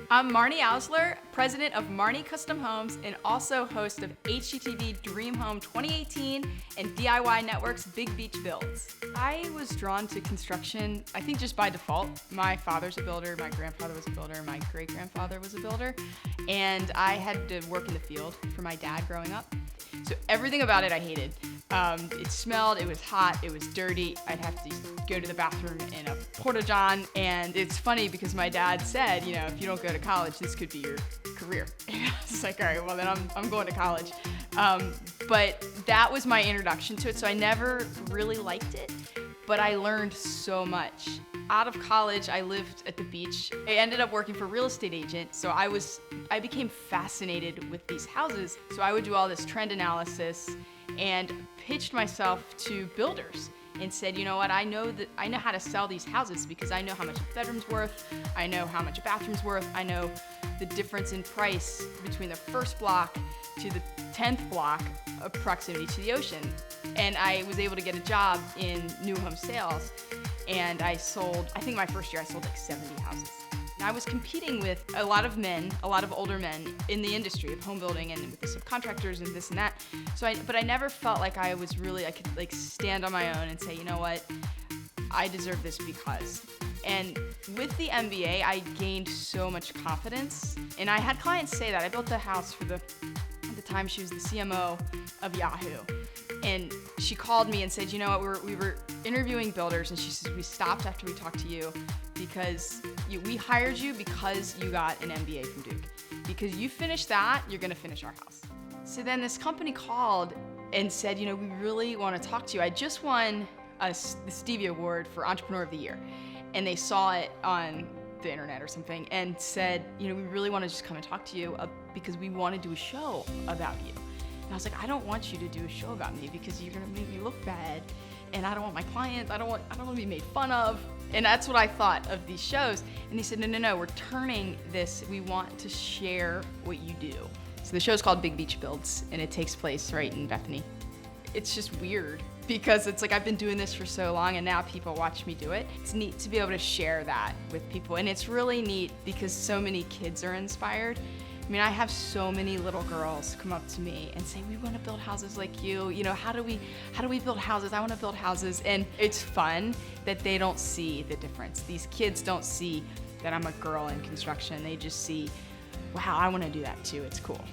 I'm Marnie Oursler, president of Marnie Custom Homes and also host of HGTV Dream Home 2018 and DIY Network's Big Beach Builds. I was drawn to construction, I think just by default. My father's a builder, my grandfather was a builder, my great-grandfather was a builder, and I had to work in the field for my dad growing up. So everything about it I hated. It smelled, it was hot, it was dirty. I'd have to go to the bathroom in a porta-john. And it's funny because my dad said, you know, if you don't go to college, this could be your career. And I was like, all right, well then I'm going to college. But that was my introduction to it. So I never really liked it, but I learned so much. Out of college, I lived at the beach. I ended up working for a real estate agent, so I became fascinated with these houses. So I would do all this trend analysis and pitched myself to builders and said, you know what, I know how to sell these houses because I know how much a bedroom's worth, I know how much a bathroom's worth, I know the difference in price between the first block to the 10th block of proximity to the ocean. And I was able to get a job in new home sales. And I think my first year I sold like 70 houses. And I was competing with a lot of men, a lot of older men in the industry of home building and with the subcontractors and this and that. But I never felt like I could like stand on my own and say, you know what, I deserve this because. And with the MBA, I gained so much confidence. And I had clients say that. I built the house at the time she was the CMO of Yahoo. And she called me and said, you know what, we were interviewing builders, and she says, we stopped after we talked to you because we hired you because you got an MBA from Duke. Because you finished that, you're gonna finish our house. So then this company called and said, you know, we really wanna talk to you. I just won the Stevie Award for Entrepreneur of the Year. And they saw it on the internet or something and said, you know, we really wanna just come and talk to you because we wanna do a show about you. And I was like, I don't want you to do a show about me because you're gonna make me look bad, and I don't want my clients, I don't want to be made fun of. And that's what I thought of these shows. And they said, no, we're turning this, we want to share what you do. So the show's called Big Beach Builds, and it takes place right in Bethany. It's just weird because it's like I've been doing this for so long and now people watch me do it. It's neat to be able to share that with people, and it's really neat because so many kids are inspired. I mean, I have so many little girls come up to me and say, we want to build houses like you. You know, how do we build houses? I want to build houses. And it's fun that they don't see the difference. These kids don't see that I'm a girl in construction. They just see, wow, I want to do that too. It's cool.